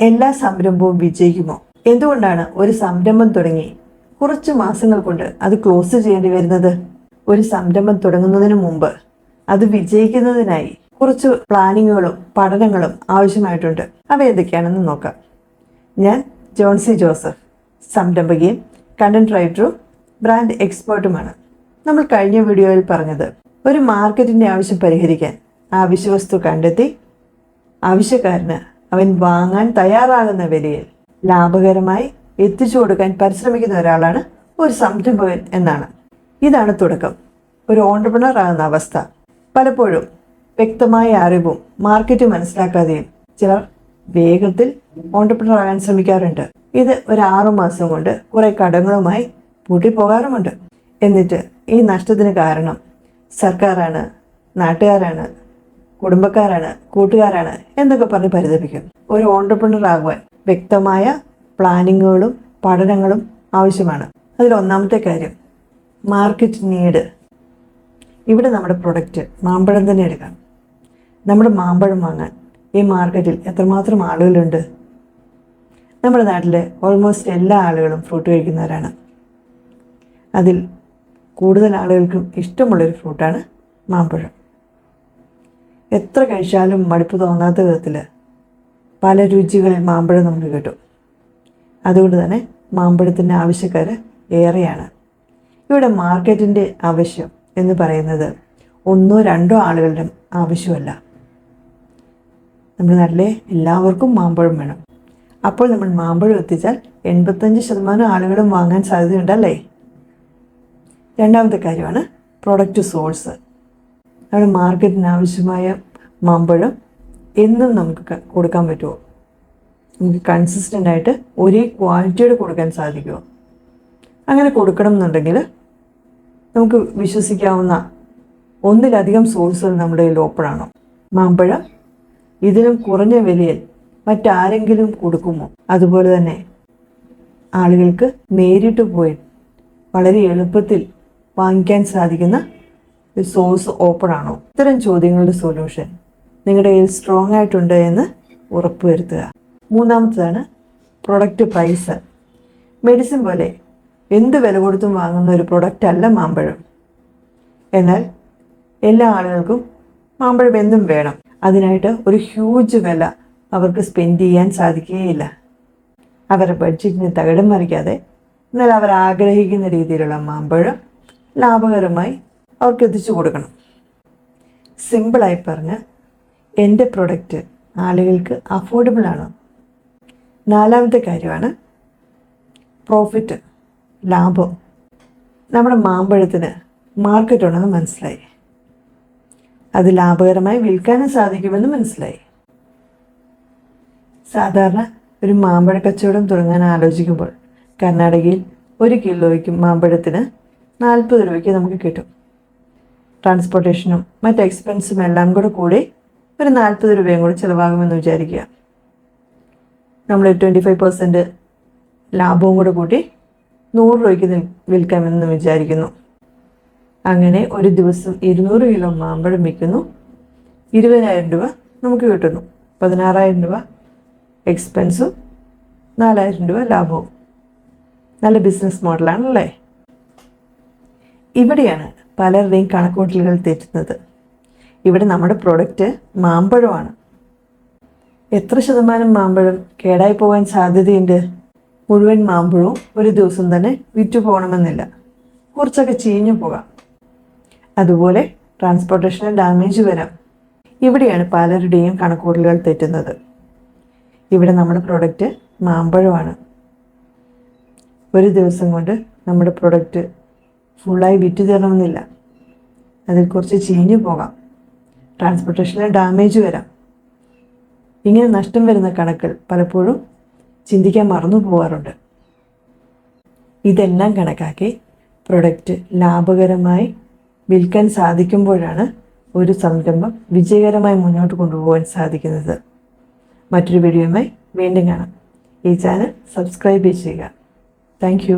എല്ലാ സംരംഭവും വിജയിക്കുമോ? എന്തുകൊണ്ടാണ് ഒരു സംരംഭം തുടങ്ങി കുറച്ച് മാസങ്ങൾ കൊണ്ട് അത് ക്ലോസ് ചെയ്യേണ്ടി വരുന്നത്? ഒരു സംരംഭം തുടങ്ങുന്നതിന് മുമ്പ് അത് വിജയിക്കുന്നതിനായി കുറച്ച് പ്ലാനിങ്ങുകളും പഠനങ്ങളും ആവശ്യമായിട്ടുണ്ട്. അവ എന്തൊക്കെയാണെന്ന് നോക്കാം. ഞാൻ ജോൺസി ജോസഫ്, സംരംഭകയും കണ്ടന്റ് റൈറ്ററും ബ്രാൻഡ് എക്സ്പേർട്ടുമാണ്. നമ്മൾ കഴിഞ്ഞ വീഡിയോയിൽ പറഞ്ഞത് ഒരു മാർക്കറ്റിൻ്റെ ആവശ്യം പരിഹരിക്കാൻ ആവശ്യവസ്തു കണ്ടെത്തി ആവശ്യക്കാരന് അവൻ വാങ്ങാൻ തയ്യാറാകുന്ന വിലയിൽ ലാഭകരമായി എത്തിച്ചു കൊടുക്കാൻ പരിശ്രമിക്കുന്ന ഒരാളാണ് ഒരു സംരംഭകൻ എന്നാണ്. ഇതാണ് തുടക്കം. ഒരു ഓൺട്രപ്രണർ ആകുന്ന അവസ്ഥ. പലപ്പോഴും വ്യക്തമായ അറിവും മാർക്കറ്റ് മനസ്സിലാക്കാതെയും ചിലർ വേഗത്തിൽ ഓൺട്രപ്രണർ ആകാൻ ശ്രമിക്കാറുണ്ട്. ഇത് ഒരു 6 മാസം കൊണ്ട് കുറെ കടങ്ങളുമായി പൂട്ടിപ്പോകാറുമുണ്ട്. എന്നിട്ട് ഈ നഷ്ടത്തിന് കാരണം സർക്കാരാണ്, നാട്ടുകാരാണ്, കുടുംബക്കാരാണ്, കൂട്ടുകാരാണ് എന്നൊക്കെ പറഞ്ഞ് പരിതപിക്കും. ഒരു ഓൺട്രപ്രണർ ആകുവാൻ വ്യക്തമായ പ്ലാനിങ്ങുകളും പഠനങ്ങളും ആവശ്യമാണ്. അതിൽ ഒന്നാമത്തെ കാര്യം മാർക്കറ്റ് നീഡ്. ഇവിടെ നമ്മുടെ പ്രൊഡക്റ്റ് മാമ്പഴം തന്നെ എടുക്കാം. നമ്മുടെ മാമ്പഴം വാങ്ങാൻ ഈ മാർക്കറ്റിൽ എത്രമാത്രം ആളുകളുണ്ട്? നമ്മുടെ നാട്ടിലെ ഓൾമോസ്റ്റ് എല്ലാ ആളുകളും ഫ്രൂട്ട് കഴിക്കുന്നവരാണ്. അതിൽ കൂടുതൽ ആളുകൾക്കും ഇഷ്ടമുള്ളൊരു ഫ്രൂട്ടാണ് മാമ്പഴം. എത്ര കഴിച്ചാലും മടുപ്പ് തോന്നാത്ത വിധത്തിൽ പല രുചികളിൽ മാമ്പഴം നമുക്ക് കിട്ടും. അതുകൊണ്ട് തന്നെ മാമ്പഴത്തിൻ്റെ ആവശ്യക്കാർ ഏറെയാണ്. ഇവിടെ മാർക്കറ്റിൻ്റെ ആവശ്യം എന്ന് പറയുന്നത് 1-2 ആളുകളുടെ ആവശ്യമല്ല. നമ്മുടെ നാട്ടിലെ എല്ലാവർക്കും മാമ്പഴം വേണം. അപ്പോൾ നമ്മൾ മാമ്പഴം എത്തിച്ചാൽ 85% ആളുകളും വാങ്ങാൻ സാധ്യതയുണ്ടല്ലേ? രണ്ടാമത്തെ കാര്യമാണ് പ്രൊഡക്റ്റ് സോഴ്സ്. നമ്മുടെ മാർക്കറ്റിന് ആവശ്യമായ മാമ്പഴം എന്നും നമുക്ക് കൊടുക്കാൻ പറ്റുമോ? നമുക്ക് കൺസിസ്റ്റൻ്റ് ആയിട്ട് ഒരേ ക്വാളിറ്റിയോടെ കൊടുക്കാൻ സാധിക്കുമോ? അങ്ങനെ കൊടുക്കണം എന്നുണ്ടെങ്കിൽ നമുക്ക് വിശ്വസിക്കാവുന്ന ഒന്നിലധികം സോഴ്സുകൾ നമ്മുടെ കയ്യിൽ ഓപ്പൺ ആണോ? മാമ്പഴം ഇതിലും കുറഞ്ഞ വിലയിൽ മറ്റാരെങ്കിലും കൊടുക്കുമോ? അതുപോലെ തന്നെ ആളുകൾക്ക് നേരിട്ട് പോയി വളരെ എളുപ്പത്തിൽ വാങ്ങിക്കാൻ സാധിക്കുന്ന ഒരു സോഴ്സ് ഓപ്പൺ ആണോ? ഇത്തരം ചോദ്യങ്ങളുടെ സൊല്യൂഷൻ നിങ്ങളുടെ കയ്യിൽ സ്ട്രോങ് ആയിട്ടുണ്ട് എന്ന് ഉറപ്പുവരുത്തുക. മൂന്നാമത്തേതാണ് പ്രൊഡക്റ്റ് പ്രൈസ്. മെഡിസിൻ പോലെ എന്ത് വില കൊടുത്തും വാങ്ങുന്ന ഒരു പ്രൊഡക്റ്റ് അല്ല മാമ്പഴം. എന്നാൽ എല്ലാ ആളുകൾക്കും മാമ്പഴം എന്നും വേണം. അതിനായിട്ട് ഒരു ഹ്യൂജ് വില അവർക്ക് സ്പെൻഡ് ചെയ്യാൻ സാധിക്കുകയില്ല. അവരുടെ ബഡ്ജറ്റിനെ തകിടം മറിക്കാതെ എന്നാൽ അവർ ആഗ്രഹിക്കുന്ന രീതിയിലുള്ള മാമ്പഴം ലാഭകരമായി അവർക്ക് എത്തിച്ചു കൊടുക്കണം. സിമ്പിളായി പറഞ്ഞ് എൻ്റെ പ്രൊഡക്റ്റ് ആളുകൾക്ക് അഫോർഡബിൾ ആണ്. നാലാമത്തെ കാര്യമാണ് പ്രോഫിറ്റ്, ലാഭം. നമ്മുടെ മാമ്പഴത്തിന് മാർക്കറ്റ് ഉണ്ടെന്ന് മനസ്സിലായി. അത് ലാഭകരമായി വിൽക്കാനും സാധിക്കുമെന്ന് മനസ്സിലായി. സാധാരണ ഒരു മാമ്പഴ കച്ചവടം തുടങ്ങാൻ ആലോചിക്കുമ്പോൾ കർണാടകയിൽ 1 കിലോയ്ക്ക് മാമ്പഴത്തിന് 40 രൂപയ്ക്ക് നമുക്ക് കിട്ടും. ട്രാൻസ്പോർട്ടേഷനും മറ്റ് എക്സ്പെൻസും എല്ലാം കൂടി ഒരു 40 രൂപയും കൂടി ചിലവാകുമെന്ന് വിചാരിക്കുക. നമ്മൾ 25% ലാഭവും കൂടെ കൂട്ടി 100 രൂപയ്ക്ക് വിൽക്കാമെന്ന് വിചാരിക്കുന്നു. അങ്ങനെ ഒരു ദിവസം 200 കിലോ മാമ്പഴം വിൽക്കുന്നു. 20,000 രൂപ നമുക്ക് കിട്ടുന്നു. 16,000 രൂപ എക്സ്പെൻസും 4,000 രൂപ ലാഭവും. നല്ല ബിസിനസ് മോഡലാണല്ലേ? ഇവിടെയാണ് പലരുടെയും കണക്കൂട്ടലുകൾ തെറ്റുന്നത്. ഇവിടെ നമ്മുടെ പ്രൊഡക്റ്റ് മാമ്പഴമാണ്. എത്ര ശതമാനം മാമ്പഴം കേടായി പോകാൻ സാധ്യതയുണ്ട്? മുഴുവൻ മാമ്പഴവും ഒരു ദിവസം തന്നെ വിറ്റു പോകണമെന്നില്ല. കുറച്ചൊക്കെ ചീഞ്ഞു പോകാം. അതുപോലെ ട്രാൻസ്പോർട്ടേഷന് ഡാമേജ് വരാം. ഇവിടെയാണ് പലരുടെയും കണക്കൂട്ടലുകൾ തെറ്റുന്നത്. ഇവിടെ നമ്മുടെ പ്രൊഡക്റ്റ് മാമ്പഴമാണ്. ഒരു ദിവസം കൊണ്ട് നമ്മുടെ പ്രൊഡക്റ്റ് ഫുള്ളായി വിറ്റ് തരണമെന്നില്ല. അതിൽ കുറച്ച് ചീഞ്ഞു പോകാം. ട്രാൻസ്പോർട്ടേഷനിൽ ഡാമേജ് വരാം. ഇങ്ങനെ നഷ്ടം വരുന്ന കണക്കുകൾ പലപ്പോഴും ചിന്തിക്കാൻ മറന്നു പോകാറുണ്ട്. ഇതെല്ലാം കണക്കാക്കി പ്രൊഡക്റ്റ് ലാഭകരമായി വിൽക്കാൻ സാധിക്കുമ്പോഴാണ് ഒരു സംരംഭം വിജയകരമായി മുന്നോട്ട് കൊണ്ടുപോകാൻ സാധിക്കുന്നത്. മറ്റൊരു വീഡിയോയുമായി വീണ്ടും കാണാം. ഈ ചാനൽ സബ്സ്ക്രൈബ് ചെയ്യുക. Thank you.